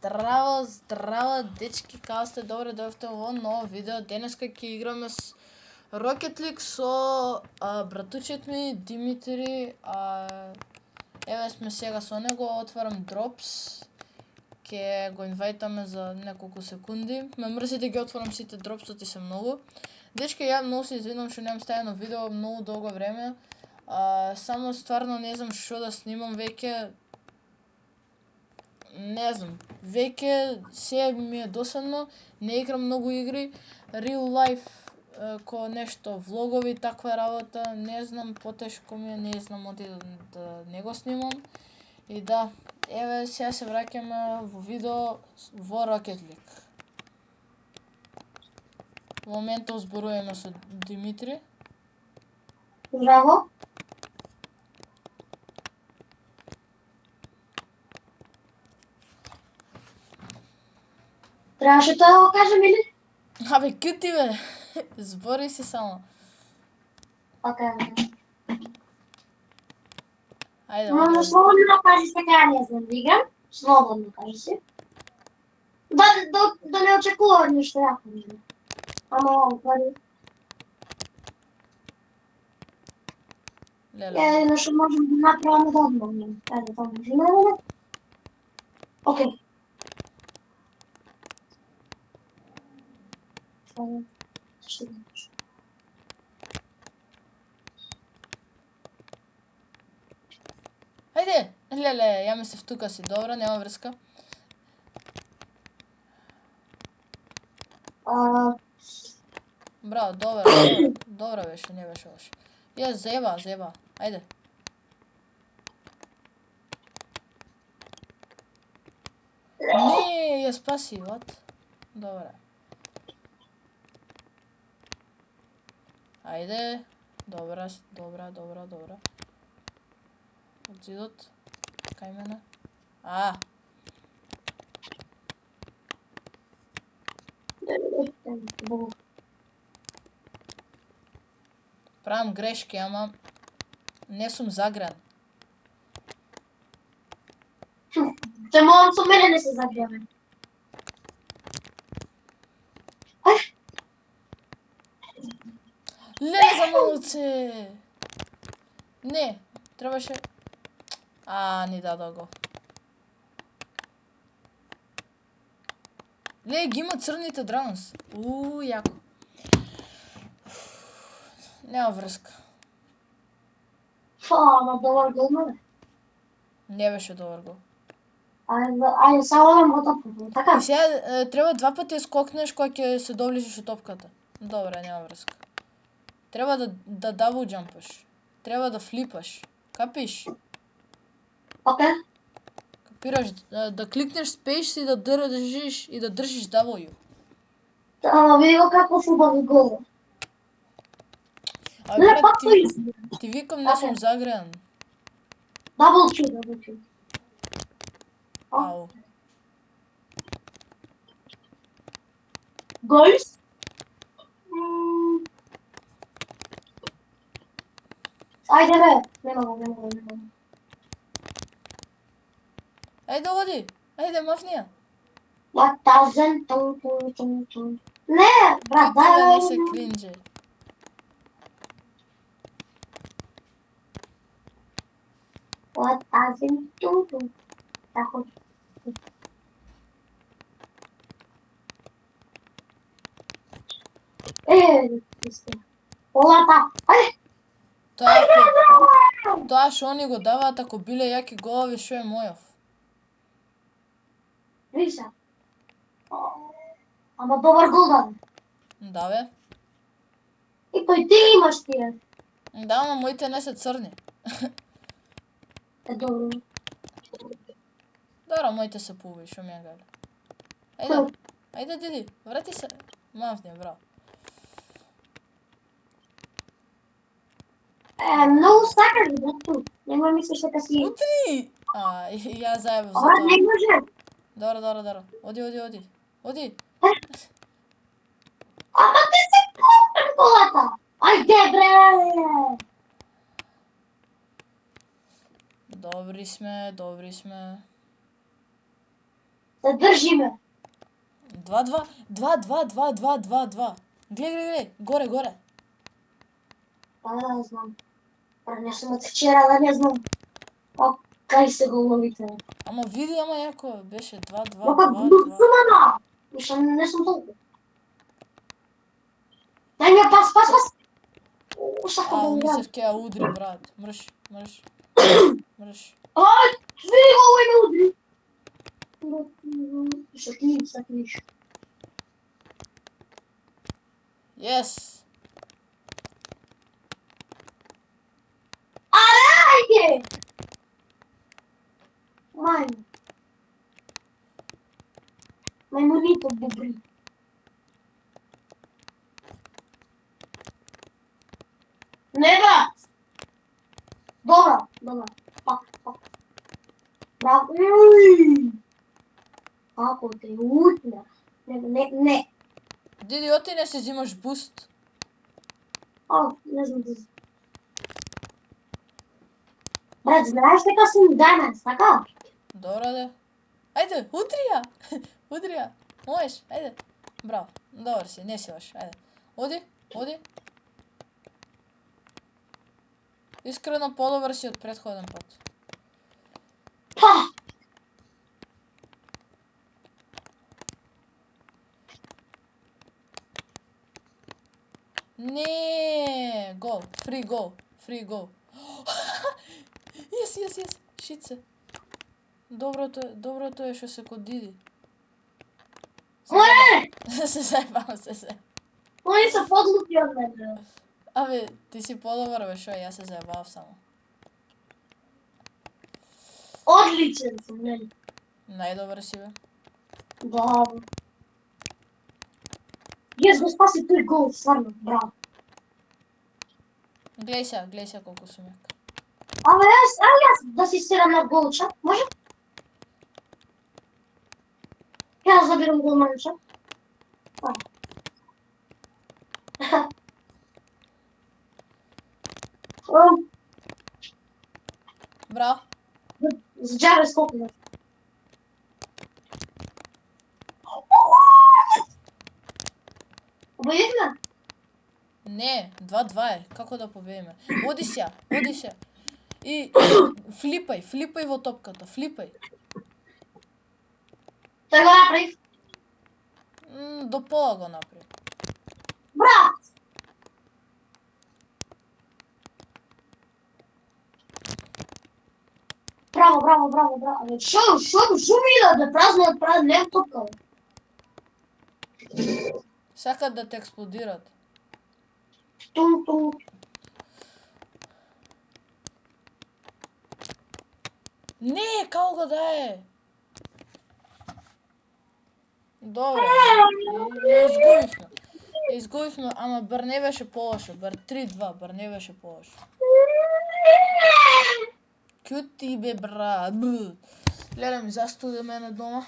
Здраво, дечки, како сте? Добре дојавте во ново видео. Денеска ќе играме с Rocket League со братучет ми Димитри. Еве сме сега со него, отварам Drops. Ќе го инвајтаме за неколку секунди. Ме мрзи да ги отворам сите дропсоти се многу. Дечки, ја многу се извинувам што немам ставено видео многу долго време. Само стварно не знам што да снимам веќе. Не знам, веќе се ми е досадно, не играм многу игри, real life, ко нешто, влогови, таква работа, не знам, потешко ми е, не знам оди да не го снимам. И да, еве сега се враќаме во видео во Rocket League. Во моментот зборуваме со Димитри. Здраво. Требаше тоа да го кажем или? Абе, кјути бе, збори си само. Окей. Ајде, Може слободно кажи сега, ја не знам да играм. Слободно кажи си. Да не очекувам ништо јако нема. Ама, пари. Леле. Нешто можем да направиме да одмогнем. Ајде, тоа може да. Окей. Што да кажа? Ајде, леле, ја ме се втука си, добро, нема врска. Браво, добро беше, не беше лошо. Ја зеба, ајде. Не, ја спаси, what? Добре. Ајде, добра. Од зидот, кај мене. Правам грешки, ама не сум загран. Те молам со мене не се загреве. Леле за малце! Не, требаше... ни дадо го. Леле, ги има црните Драгонс. Јако. Нема врска. Ама добар гол, ме. Не беше добар гол. Ајде, само одам во топката, така? И сега треба два пати скокнеш кога ќе се доближиш до топката. Добре, нема врска. Треба да дабл джампаш. Треба да флипаш. Капиш? Окей. Капираш, да кликнеш спейс и да држиш W. Ама види го како фудбал гол. Абе, брат, ти викам не сум загреан. Дабл чу. Ау. Голс? Ајде бе, нема го. Ајде оди, ајде мафнија. What doesn't do. Не, брат, да не се кринџе. What doesn't do. Тако. Олата, ајде. Тоа што они го даваат ако биле јаки голови, што е мојов. Виса. Ама добар гол даде. Да бе. И тој ти имаш тие. Да, ама моите не се црни. Добро. Добро, моите се пуви, што ми ја гале. Ајде, диди, врати се. Мавни, браво. Многу сакаш, брат. Нема мислиш дека си... Утри! Ја заебав за тоа. тоа. Не може. Добро. Оди. Ама ти се попрем колата. Ајде, бре! Добри сме. Се Да држи ме. 2-2, 2-2. Гледай, горе. Да, знам. Не сум од вчера, да не знам. Кај се головите? Ама види, јако беше 2-2, Ма пак 2-2. сум ама. Не сум толку. Дај ми пас. Сака да ми Мислев ќе ја удри, брат. Мрш. Ај, ви го ме удри. Што клиш. Yes. Ајде! Мајмуните бубри. Не брат. Добра. Пак. Браво. Како те утна. Не. Диди, оти не се зимаш буст. Не знам да. Брат, знаеш дека сум данес, така? Добро де. Ајде, удри ја. Можеш, ајде. Браво. Добар си, не си лош. Ајде. Оди. Искрено подобар си од претходен пат. Не, гол, фри гол. Yes, шице. Доброто е што се код Диди. Се заебам. Они се подлупи од мене. Абе, ти си подобар, бе, шо, јас се заебав само. Одличен сум, нели? Најдобар си, бе. Да. Јас го спаси тој гол, стварно, браво. Глеј се колку сум јак. Абе, јас да си стирам на голча, може? Јас забирам голманча. Браво. За джабе скопнав. Победивме? Не, 2-2 е. Како да победиме? Оди се. И флипај во топката, флипај. Тој го направив. До пола го направи. Брат! Браво. Шо ми да празно, не топка. Сакат да те експлодират. Тум. Не, како го дае? Добре, изгубивме, ама бар не беше полошо, бар 3-2, бар не беше полошо. Кјути бе, брат. Гледам, застуди мене дома.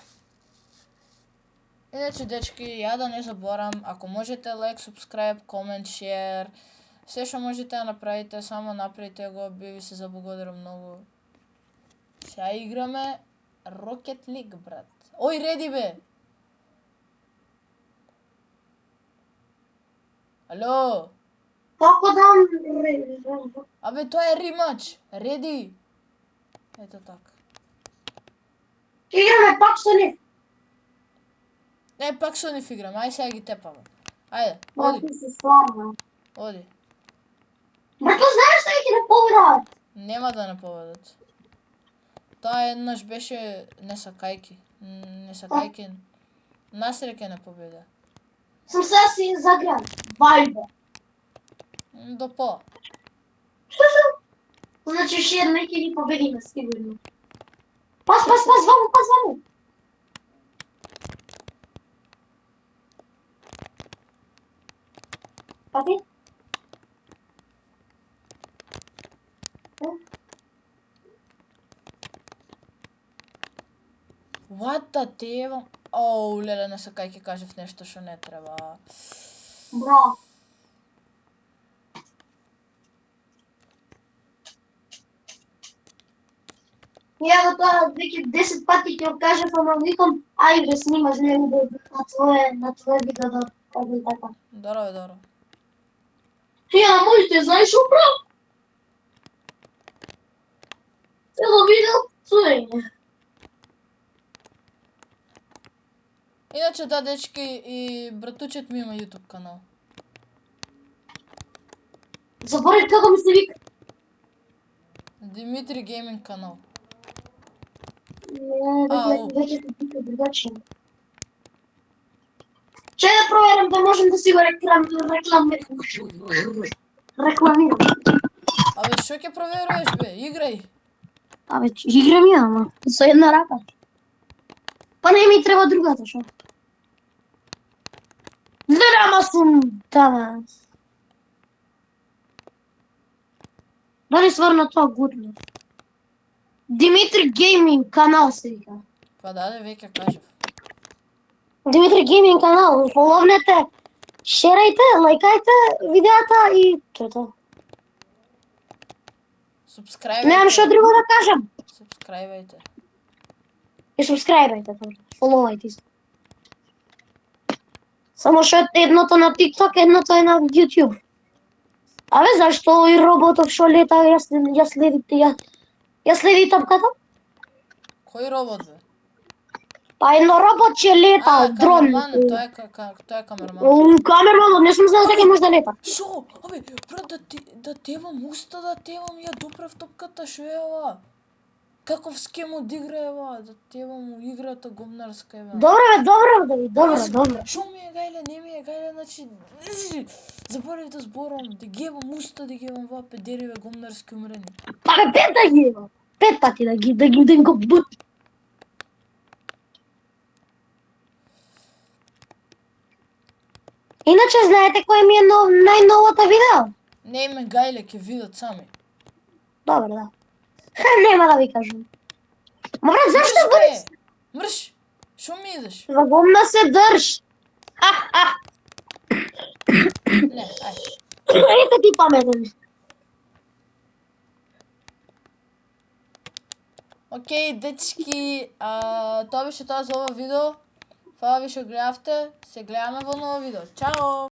Иначе, дечки, ја да не заборам, ако можете лайк, subscribe, комент, share, се што можете да направите, само направите го, би ви се заблагодарам многу. Сега играме Rocket League, брат. Ој, реди бе! Ало? Како да... Абе, тоа е ремач. Реди. Ето така. Играме пак со нив. Не, пак со нив играме. Ајде сега ги тепаме. Ајде, Оди. Ти си славна. Оди. Брато, знаеш дека ќе не победат? Нема да не победат. Тоа еднаш беше несакајки. Насреќа не победа. Сум сега си загран. Вајбе. До пола. Значи уште една и ќе ги победиме, сигурно. Пас, ваму. Пати? What the devil? Оу, леле, несакајки кажев нешто што не треба. Браво. Ја го тоа веќе 10 пати ќе го кажав, ама викам, ајде снимаш него на твое видео да кажам така. Добро. Ја, можете, знаеш што прав? Цело видео, цурење. Иначе да, дечки, и братучет ми има YouTube канал. Заборав како ми се вика. Димитри Гейминг канал. Веќе се вика другачи. Чај да проверам да можем да си го рекламирам. Абе, што ќе проверуваш, бе? Играј. Абе, играм ја, ама со една рака. Па не ми треба другата, шо? Драма сум дамас. Дали сварно тоа гудно? Димитри Гейминг канал се вика. Па да, веќе кажав. Димитри Гейминг канал, фоловнете, шерајте, лајкајте видеата и тоа. Субскрајбајте. Немам што друго да кажам. Субскрајбајте. И субскрајбајте, фоловајте се. Само што едното на TikTok, едното е на YouTube. Абе, зашто и роботов што лета, ја следи топката? Кој робот, бе? Па едно робот ќе лета, дрон. камерман, тоа е камерман. Камерман, не сум знал дека може да лета. Шо? Абе, брат, да тевам уста, да тевам, ја допрев топката, шо е ова? Каков скем одигра ева, да тевам играта гомнарска ева. Добро. Шо ми е гајле, не ми е гајле, значи... Заборев да зборам, да гебам уста, да гебам ва педериве гомнарски умрени. Па бе, 5 да ги има. 5 пати да им го бут. Иначе знаете кој ми е најновата видео? Не ме гајле, ќе видат сами. Добро, да. Нема да ви кажам. Ма брат, зашто збориш? Мрш! Шо ми идеш? За гомна се држ. Не, ај. Ете ти паметен. Океј, дечки, тоа беше тоа за ова видео. Фала ви што гледавте. Се гледаме во ново видео. Чао!